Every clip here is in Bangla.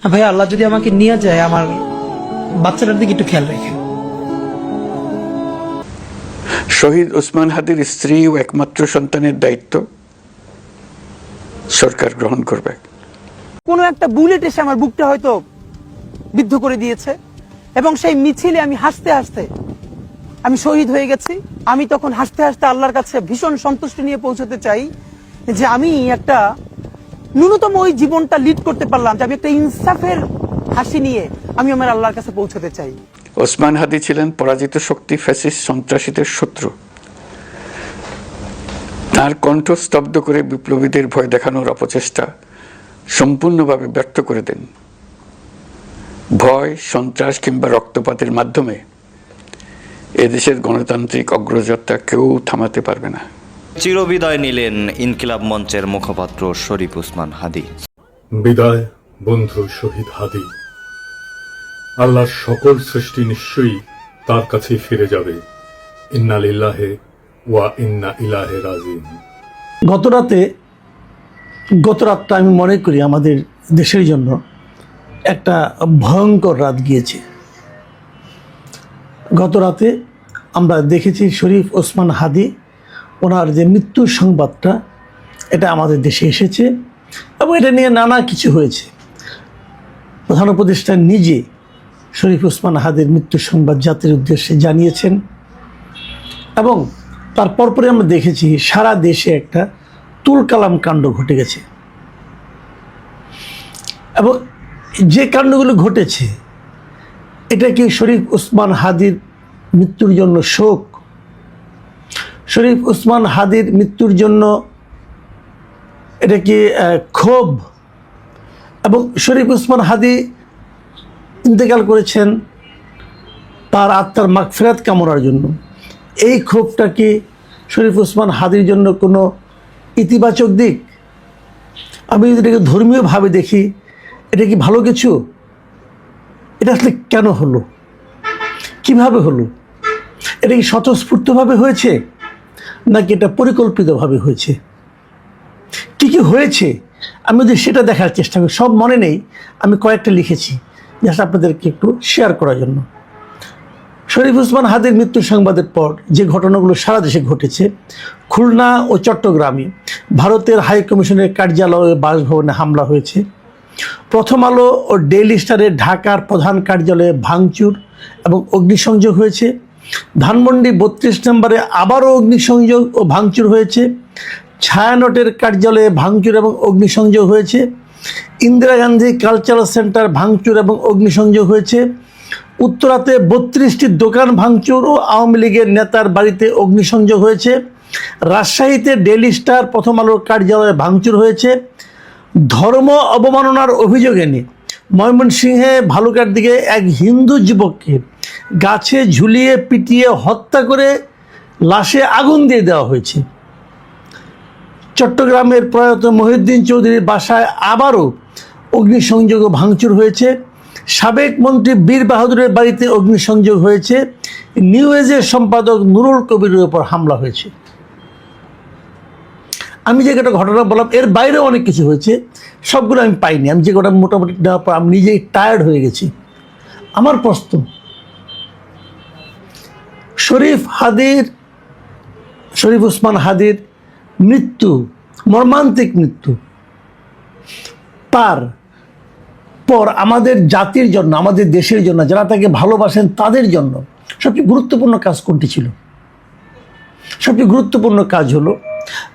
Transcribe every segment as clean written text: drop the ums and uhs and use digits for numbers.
ভাই আল্লাহ যদি আমাকে নিয়ে যায়, আমার বাচ্চাটার দিকে একটু খেয়াল রাখেন। শহীদ ওসমান হাদির স্ত্রী ও একমাত্র সন্তানের দায়িত্ব সরকার গ্রহণ করবে। কোনো একটা বুলেট এসে আমার বুকটা হয়তো বিদ্ধ করে দিয়েছে এবং সেই মিছিলে আমি হাসতে হাসতে আমি শহীদ হয়ে গেছি। আমি তখন হাসতে হাসতে আল্লাহর কাছে ভীষণ সন্তুষ্টি নিয়ে পৌঁছতে চাই যে আমি একটা ন্যূনতম ওই জীবনটা লিড করতে পারলাম, যে আমি একটা ইনসাফের হাসি নিয়ে আমি আমার আল্লাহর কাছে পৌঁছতে চাই। ওসমান হাদি ছিলেন পরাজিত শক্তি, ফ্যাসিস্ট সন্ত্রাসীদের শত্রু। তার কণ্ঠ স্তব্ধ করে বিপ্লবীদের ভয় দেখানোর অপচেষ্টা সম্পূর্ণভাবে ব্যর্থ করে দেন। ভয়, সন্ত্রাস কিংবা রক্তপাতের মাধ্যমে এদেশের গণতান্ত্রিক অগ্রযাত্রা কেউ থামাতে পারবে না। চিরবিদায় নিলেন ইনকিলাব মঞ্চের মুখপাত্র শরীফ ওসমান হাদি। বিদায় বন্ধু শহীদ হাদি। আল্লাহর সকল সৃষ্টি নিশ্চয়ই তার কাছে ফিরে যাবে। ইন্না লিল্লাহি ওয়া ইন্না ইলাইহি রাজিউন। গত রাতটা আমি মনে করি আমাদের দেশের জন্য একটা ভয়ঙ্কর রাত গিয়েছে। গত রাতে আমরা দেখেছি শরীফ ওসমান হাদি, ওনার যে মৃত্যুর সংবাদটা এটা আমাদের দেশে এসেছে এবং এটা নিয়ে নানা কিছু হয়েছে। প্রধান উপদেষ্টা নিজে শরীফ ওসমান হাদির মৃত্যুর সংবাদ জাতির উদ্দেশ্যে জানিয়েছেন এবং তার পরপরে আমরা দেখেছি সারা দেশে একটা তুলকালাম কাণ্ড ঘটে গেছে এবং যে কাণ্ডগুলো ঘটেছে এটা কি শরীফ ওসমান হাদির মৃত্যুর জন্য শোক? শরীফ ওসমান হাদির মৃত্যুর জন্য এটা কি ক্ষোভ? এবং শরীফ ওসমান হাদি ইন্তেকাল করেছেন তার আত্মার মাগফিরাত কামনার জন্য। এই ক্ষোভটা কি শরীফ ওসমান হাদির জন্য কোনো ইতিবাচক দিক? আমি যদি এটাকে ধর্মীয়ভাবে দেখি, এটা কি ভালো কিছু? এটা আসলে কেন হলো, কিভাবে হলো? এটা কি স্বতঃস্ফূর্তভাবে হয়েছে নাকি এটা পরিকল্পিতভাবে হয়েছে? কি কি হয়েছে আমি যদি সেটা দেখার চেষ্টা করি, সব মনে নেই, আমি কয়েকটা লিখেছি জাস্ট আপনাদেরকে একটু শেয়ার করার জন্য। শরীফ ওসমান হাদির মৃত্যুর সংবাদের পর যে ঘটনাগুলো সারা দেশে ঘটেছে, খুলনা ও চট্টগ্রামে ভারতের হাই কমিশনের কার্যালয়ে বাসভবনে হামলা হয়েছে। প্রথম আলো ও ডেইলি স্টারের ঢাকার প্রধান কার্যালয়ে ভাঙচুর এবং অগ্নিসংযোগ হয়েছে। ধানমন্ডি 32 নম্বরে আবারও অগ্নিসংযোগ ও ভাঙচুর হয়েছে। ছায়ানটের কার্যালয়ে ভাঙচুর এবং অগ্নিসংযোগ হয়েছে। ইন্দিরা গান্ধী কালচারাল সেন্টার ভাঙচুর এবং অগ্নিসংযোগ হয়েছে। উত্তরাতে 32টি দোকান ভাঙচুর ও আওয়ামী লীগের নেতার বাড়িতে অগ্নিসংযোগ হয়েছে। রাজশাহীতে ডেইলি স্টার প্রথম আলোর কার্যালয়ে ভাঙচুর হয়েছে। ধর্ম অবমাননার অভিযোগে নিয়ে ময়মনসিংহে ভালুকার দিকে এক হিন্দু যুবককে গাছে ঝুলিয়ে পিটিয়ে হত্যা করে লাশে আগুন দিয়ে দেওয়া হয়েছে। চট্টগ্রামের প্রয়াত মহিউদ্দিন চৌধুরীর বাসায় আবারও অগ্নিসংযোগ ও ভাঙচুর হয়েছে। সাবেক মন্ত্রী বীর বাহাদুরের বাড়িতে অগ্নিসংযোগ হয়েছে। নিউ এজের সম্পাদক নুরুল কবিরের উপর হামলা হয়েছে। আমি যে একটা ঘটনা বললাম, এর বাইরেও অনেক কিছু হয়েছে, সবগুলো আমি পাইনি। আমি যে কটা মোটামুটি দেওয়ার পর আমি নিজেই টায়ার্ড হয়ে গেছি। আমার প্রশ্ন, শরীফ ওসমান হাদির মৃত্যু, মর্মান্তিক মৃত্যু, তার পর আমাদের জাতির জন্য, আমাদের দেশের জন্য, যারা তাকে ভালোবাসেন তাদের জন্য সবচেয়ে গুরুত্বপূর্ণ কাজ কোনটি ছিল? সবচেয়ে গুরুত্বপূর্ণ কাজ হলো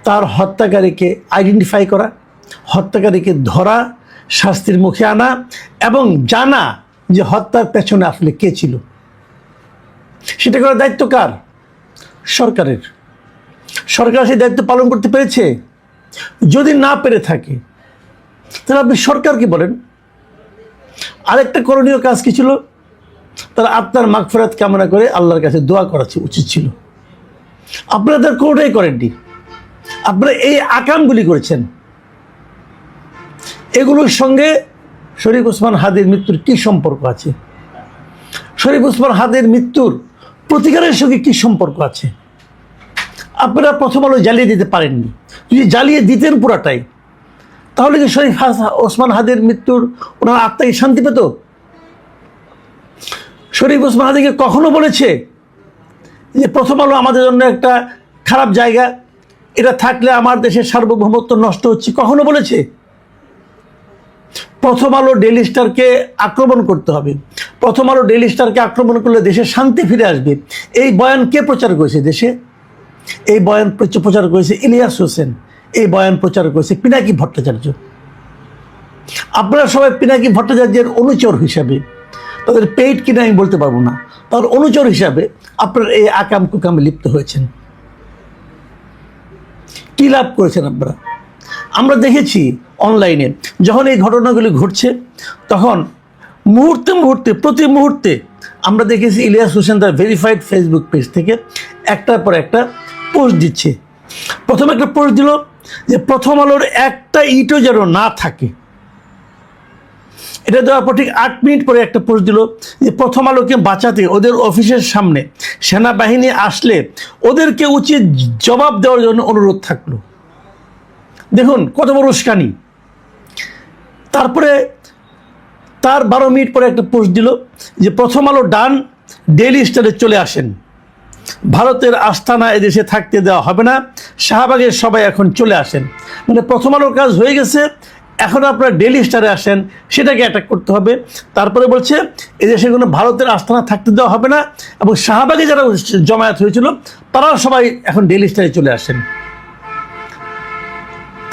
তার হত্যাকারীকে আইডেন্টিফাই করা, হত্যাকারীকে ধরা, শাস্তির মুখে আনা এবং জানা যে হত্যার পেছনে আসলে কে ছিল। সেটা করার দায়িত্ব কার? সরকারের। সরকার সেই দায়িত্ব পালন করতে পেরেছে? যদি না পেরে থাকে তাহলে আপনি সরকারকে বলেন। আরেকটা করণীয় কাজ কি ছিল? তার আত্মার মাগফিরাত কামনা করে আল্লাহর কাছে দোয়া করা উচিত ছিল। আপনারা তার কোনোটাই করেননি। আপনারা এই আকামগুলি করেছেন। এগুলোর সঙ্গে শরীফ ওসমান হাদির মৃত্যুর কি সম্পর্ক আছে? শরীফ ওসমান হাদির মৃত্যুর প্রতিকারের সঙ্গে কি সম্পর্ক আছে? আপনারা প্রথম আলো জ্বালিয়ে দিতে পারেননি। যদি জ্বালিয়ে দিতেন পুরাটাই, তাহলে কি শরীফ ওসমান হাদির মৃত্যুর ওনার আত্মায় শান্তি পেত? শরীফ ওসমান হাদিকে কখনো বলেছে যে প্রথম আলো আমাদের জন্য একটা খারাপ জায়গা, এটা থাকলে আমার দেশের সার্বভৌমত্ব নষ্ট হচ্ছে? কখনো বলেছে? প্রথম আলো ডেইলি স্টারকে আক্রমণ করতে হবে, প্রথম আলো ডেইলি স্টারকে আক্রমণ করলে দেশে শান্তি ফিরে আসবে, এই বয়ান কে প্রচার করেছে দেশে? এই বয়ান প্রচার করেছে ইলিয়াস হোসেন, এই বয়ান প্রচার করেছে পিনাকি ভট্টাচার্য। আপনারা সবাই পিনাকি ভট্টাচার্যের অনুচর হিসাবে, তাদের পেইড কিনা আমি বলতে পারবো না, তার অনুচর হিসাবে আপনারা এই আকাম কুকামে লিপ্ত হয়েছেন। কি লাভ করেছেন আপনারা? আমরা দেখেছি অনলাইনে যখন এই ঘটনাগুলি ঘটছে তখন মুহূর্তে মুহূর্তে প্রতি মুহূর্তে আমরা দেখেছি ইলিয়াস হোসেন তার ভেরিফাইড ফেসবুক পেজ থেকে একটার পর একটা পোস্ট দিচ্ছে। প্রথমে একটা পোস্ট দিল যে প্রথম আলোর একটা ইটও যেন না থাকে। এটা দেওয়ার পর ঠিক 8 মিনিট পরে একটা পোস্ট দিল যে প্রথম আলোকে বাঁচাতে ওদের অফিসের সামনে সেনাবাহিনী আসলে ওদেরকে উচিত জবাব দেওয়ার জন্য অনুরোধ থাকলো। দেখুন কত বড় উস্কানি। তারপরে তার 12 মিনিট পরে একটা পোস্ট দিল যে প্রথম আলো ডান, ডেইলি স্টারে চলে আসেন, ভারতের আস্তানা এদেশে থাকতে দেওয়া হবে না, শাহবাগের সবাই এখন চলে আসেন। মানে প্রথম আলোর কাজ হয়ে গেছে, এখন আপনারা ডেইলি স্টারে আসেন, সেটাকে অ্যাটাক করতে হবে। তারপরে বলছে এদেশে কোনো ভারতের আস্তানা থাকতে দেওয়া হবে না এবং শাহবাগে যারা জমায়েত হয়েছিল তারা সবাই এখন ডেইলি স্টারে চলে আসেন।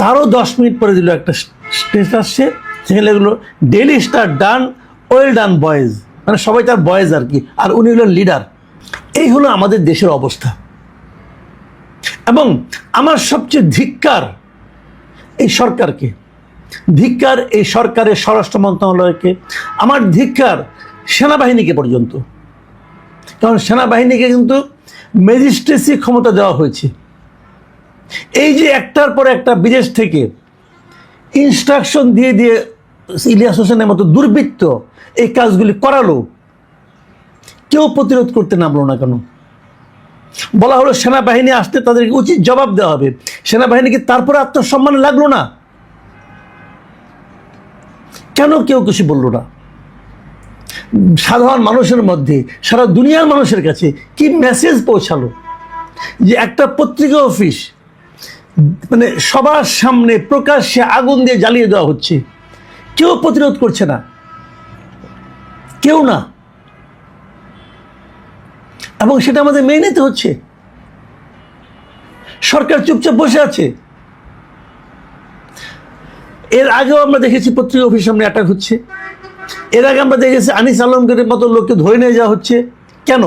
তারও 10 মিনিট পরে দিল একটা স্টেটাস, সেখানে এগুলো ডেইলি স্টার ডান, ওয়েল ডান বয়েজ, মানে সবাই তার বয়েজ আর কি, আর উনি হলেন লিডার। এই হলো আমাদের দেশের অবস্থা। এবং আমার সবচেয়ে ধিক্কার এই সরকারকে, ধিক্কার এই সরকারের স্বরাষ্ট্র মন্ত্রণালয়কে, আমার ধিক্কার সেনাবাহিনীকে পর্যন্ত। কারণ সেনাবাহিনীকে কিন্তু ম্যাজিস্ট্রেসি ক্ষমতা দেওয়া হয়েছে। এই যে একটার পর একটা বিদেশ থেকে ইনস্ট্রাকশন দিয়ে দিয়ে ইলিয়াস হোসেনের মতো দুর্বৃত্ত এই কাজগুলি করালো, কেউ প্রতিরোধ করতে নামলো না কেন? বলা হলো সেনাবাহিনী আসতে তাদেরকে উচিত জবাব দেওয়া হবে, সেনাবাহিনীকে তারপরে আত্মসম্মান লাগলো না কেন? কেউ কিছু বললো না। সাধারণ মানুষের মধ্যে, সারা দুনিয়ার মানুষের কাছে কি মেসেজ পৌঁছালো যে একটা পত্রিকা অফিস মানে সবার সামনে প্রকাশ্যে আগুন দিয়ে জ্বালিয়ে দেওয়া হচ্ছে, কেউ প্রতিরোধ করছে না, কেউ না, এবং সেটা আমাদের মেনে নিতে হচ্ছে। সরকার চুপচাপ বসে আছে। এর আগেও আমরা দেখেছি পত্রিকা অফিস সামনে অ্যাটাক হচ্ছে, এর আগে আমরা দেখেছি আনিস আলমগীরের মতো লোককে ধরে নিয়ে যাওয়া হচ্ছে। কেন?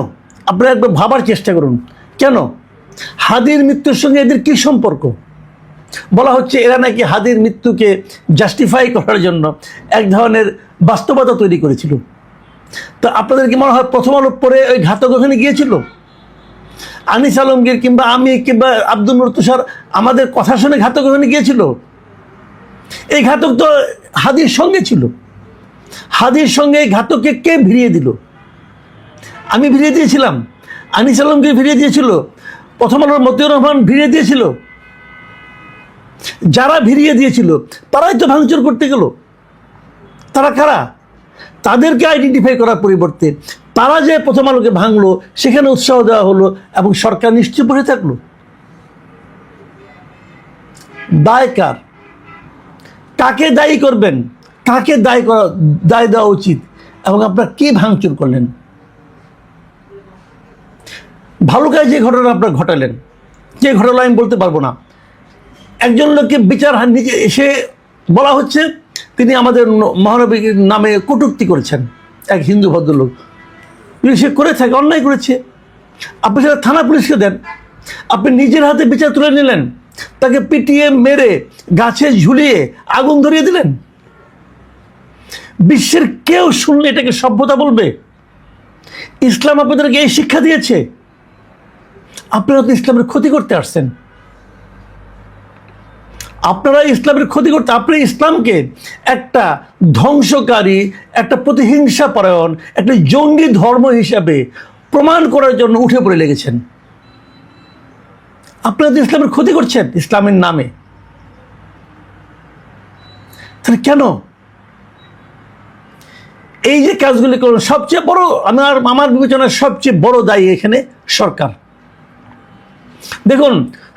আপনারা একবার ভাবার চেষ্টা করুন, কেন? হাদির মৃত্যুর সঙ্গে এদের কি সম্পর্ক? বলা হচ্ছে এরা নাকি হাদির মৃত্যুকে জাস্টিফাই করার জন্য এক ধরনের বাস্তবতা তৈরি করেছিল। তো আপনাদের কি মনে হয় প্রথম আলো পরে ওই ঘাতক ওখানে গিয়েছিল? আনিস আলমগীর কিংবা আমি কিংবা আব্দুল নূর তুষার আমাদের কথা শুনে ঘাতক ওখানে গিয়েছিল? এই ঘাতক তো হাদির সঙ্গে ছিল। হাদির সঙ্গে এই ঘাতককে কে ভিড়িয়ে দিল? আমি ভিড়িয়ে দিয়েছিলাম, আনিস আলমগীর ভিড়িয়ে দিয়েছিল, প্রথম আলোর মতিউর রহমান ভিড়িয়ে দিয়েছিল। যারা ভিড়িয়ে দিয়েছিল তারাই তো ভাঙচুর করতে গেল। তারা কারা? তাদেরকে আইডেন্টিফাই করার পরিবর্তে তারা যে প্রথম আলোকে ভাঙলো সেখানে উৎসাহ দেওয়া হলো এবং সরকার নিশ্চয় বসে থাকলো। দায় কার? কাকে দায়ী করবেন? কাকে দায় দেওয়া উচিত? এবং আপনারা কি ভাঙচুর করলেন? ভালুকায় যে ঘটনা আপনারা ঘটালেন, যে ঘটনা আমি বলতে পারবো না, একজন লোককে বিচার নিজে এসে বলা হচ্ছে তিনি আমাদের মহানবীর নামে কটূক্তি করেছেন, এক হিন্দু ভদ্রলোক। সে করে থাকে, অন্যায় করেছে, আপনি সেটা থানা পুলিশকে দেন। আপনি নিজের হাতে বিচার তুলে নিলেন, তাকে পিটিয়ে মেরে গাছে ঝুলিয়ে আগুন ধরিয়ে দিলেন। বিশ্বের কেউ শুনলে এটাকে সভ্যতা বলবে? ইসলাম আপনাদেরকে এই শিক্ষা দিয়েছে? আপনারা তো ইসলামের ক্ষতি করতে আসছেন। আপনারা ইসলামের ক্ষতি করতে, আপনি ইসলামকে একটা ধ্বংসকারী, একটা প্রতিহিংসা পরায়ণ, একটা জঙ্গি ধর্ম হিসাবে প্রমাণ করার জন্য উঠে পড়ে লেগেছেন। আপনারা তো ইসলামের ক্ষতি করছেন ইসলামের নামে। তাহলে কেন এই যে কাজগুলি করুন? সবচেয়ে বড় আমার বিবেচনায় সবচেয়ে বড় দায়ী এখানে সরকার। দেখুন,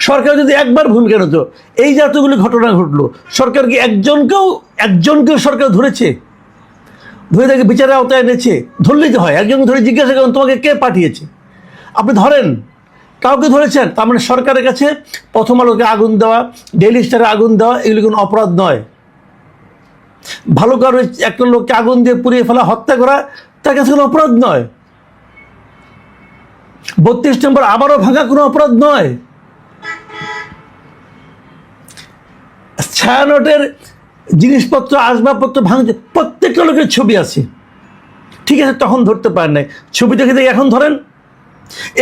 সরকার যদি একবার ভূমিকা নিত, এই যে এতগুলি ঘটনা ঘটলো, সরকার কি একজনকেও সরকার ধরেছে? ধরে তাকে বিচারের আওতায় এনেছে? ধরলেই তো হয়, একজনকে ধরে জিজ্ঞাসা করুন তোমাকে কে পাঠিয়েছে। আপনি ধরেন, কাউকে ধরেছেন, তার মানে সরকারের কাছে প্রথম আলোকে আগুন দেওয়া, ডেইলি স্টারে আগুন দেওয়া এগুলি কোনো অপরাধ নয়। ভালো কারো একটা লোককে আগুন দিয়ে পুড়িয়ে ফেলা, হত্যা করা তার কাছে কোনো অপরাধ নয়। 32 নম্বর আবারও ভাঙা কোনো অপরাধ নয়। ছায়ানটের জিনিসপত্র, আসবাবপত্র ভাঙছে, প্রত্যেকটা লোকের ছবি আছে, ঠিক আছে, তখন ধরতে পারেন নাই, ছবি দেখে দেখে এখন ধরেন।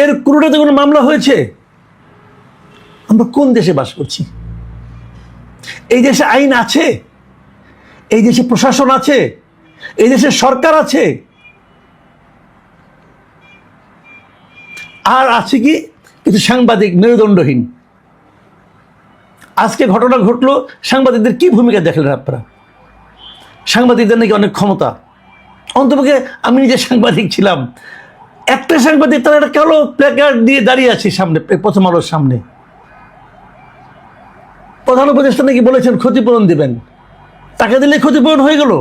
এর কোনোটাতে কোনো মামলা হয়েছে? আমরা কোন দেশে বাস করছি? এই দেশে আইন আছে? এই দেশে প্রশাসন আছে? এই দেশে সরকার আছে? আর আছে কি কিছু সাংবাদিক মেরুদণ্ডহীন। আজকে ঘটনা ঘটলো, সাংবাদিকদের কি ভূমিকা দেখলেন আপনারা? সাংবাদিকদের নাকি অনেক ক্ষমতা। অন্তপক্ষে আমি নিজে সাংবাদিক ছিলাম, একটা সাংবাদিক তারা একটা কালো প্ল্যাকার্ড দিয়ে দাঁড়িয়ে আছে সামনে, প্রথম আলোর সামনে। প্রধান উপদেষ্টা নাকি বলেছেন ক্ষতিপূরণ দিবেন, টাকা দিলে ক্ষতিপূরণ হয়ে গেল।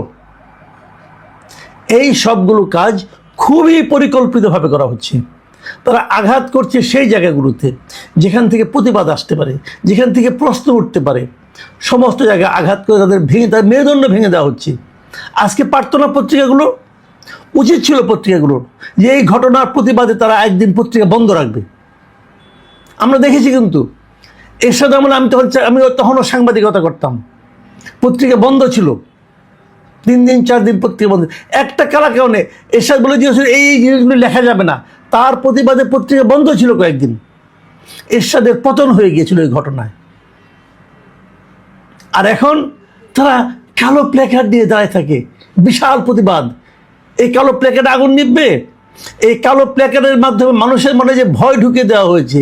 এই সবগুলো কাজ খুবই পরিকল্পিতভাবে করা হচ্ছে। তারা আঘাত করছে সেই জায়গাগুলোতে যেখান থেকে প্রতিবাদ আসতে পারে, যেখান থেকে প্রশ্ন উঠতে পারে, সমস্ত জায়গায় আঘাত করে তাদের মেরুদণ্ড ভেঙে দেওয়া হচ্ছে। আজকে প্রার্থনা পত্রিকাগুলো, উচিত ছিল পত্রিকাগুলোর যে এই ঘটনার প্রতিবাদে তারা একদিন পত্রিকা বন্ধ রাখবে। আমরা দেখেছি কিন্তু এরশাদ আমলে আমি তখনও সাংবাদিকতা করতাম, পত্রিকা বন্ধ ছিল, 3 দিন 4 দিন পত্রিকা বন্ধ। একটা কারা কারণে এরশাদ বলে দিয়েছিল এই জিনিসগুলো লেখা যাবে না, তার প্রতিবাদে পত্রিকা বন্ধ ছিল কয়েকদিন। এরশাদের পতন হয়ে গিয়েছিল এই ঘটনায়। আর এখন তারা কালো প্ল্যাকার্ড নিয়ে দাঁড়ায় থাকে, বিশাল প্রতিবাদ। এই কালো প্ল্যাকার্ডে আগুন নিববে, এই কালো প্ল্যাকার্ডের মাধ্যমে মানুষের মনে যে ভয় ঢুকে দেওয়া হয়েছে,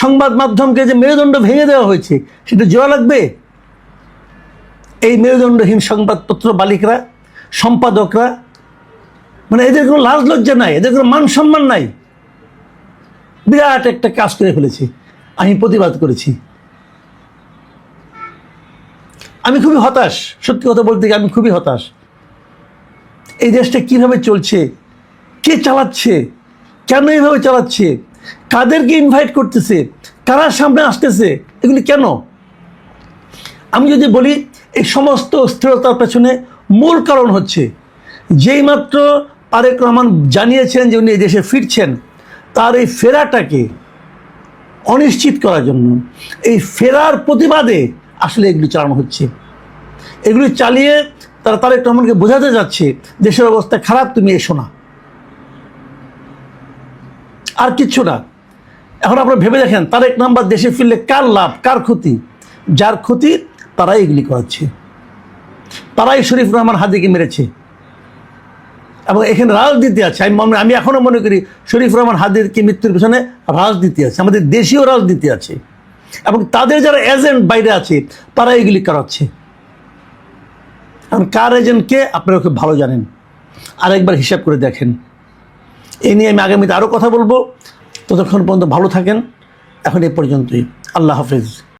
সংবাদ মাধ্যমকে যে মেরুদণ্ড ভেঙে দেওয়া হয়েছে, সেটা জোড়া লাগবে? এই মেরুদণ্ডহীন সংবাদপত্র মালিকরা, সম্পাদকরা, মানে এদের কোনো লাজ লজ্জা নাই, এদের কোনো মান সম্মান নাই। বিরাট একটা কাজ করে ফেলেছে। আমি প্রতিবাদ করেছি। আমি খুবই হতাশ, সত্যি কথা বলতে গিয়ে আমি খুবই হতাশ। এই দেশটা কিভাবে চলছে, কে চালাচ্ছে, কেন এইভাবে চালাচ্ছে, কাদেরকে ইনভাইট করতেছে, কারা সামনে আসতেছে, এগুলি কেন? আমি যদি বলি এই সমস্ত স্থিরতার পেছনে মূল কারণ হচ্ছে যেই মাত্র তারেক রহমান জানিয়েছেন যে উনি এই দেশে ফিরছেন, তার এই ফেরাটাকে অনিশ্চিত করার জন্য, এই ফেরার প্রতিবাদে আসলে এগুলি চালানো হচ্ছে। এগুলি চালিয়ে তারা তারেক রহমানকে বোঝাতে যাচ্ছে দেশের অবস্থা খারাপ, তুমি এসো না, আর কিচ্ছু না। এখন আপনারা ভেবে দেখেন তারেক নাম্বার দেশে ফিরলে কার লাভ, কার ক্ষতি? যার ক্ষতি তারাই এগুলি করাচ্ছে, তারাই শরীফ রহমান হাদিকে মেরেছে। এবং এখানে রাজনীতি আছে। আমি এখনো মনে করি শরীফ রহমান হাদির কি মৃত্যুর পেছনে রাজনীতি আছে, আমাদের দেশীয় রাজনীতি আছে, এবং তাদের যারা এজেন্ট বাইরে আছে তারা এগুলি করাচ্ছে। এখন কার এজেন্ট কে আপনারা খুব ভালো জানেন, আরেকবার হিসাব করে দেখেন। এই নিয়ে আমি আগামীতে আরও কথা বলবো। ততক্ষণ পর্যন্ত ভালো থাকেন। এখন এ পর্যন্তই। আল্লাহ হাফেজ।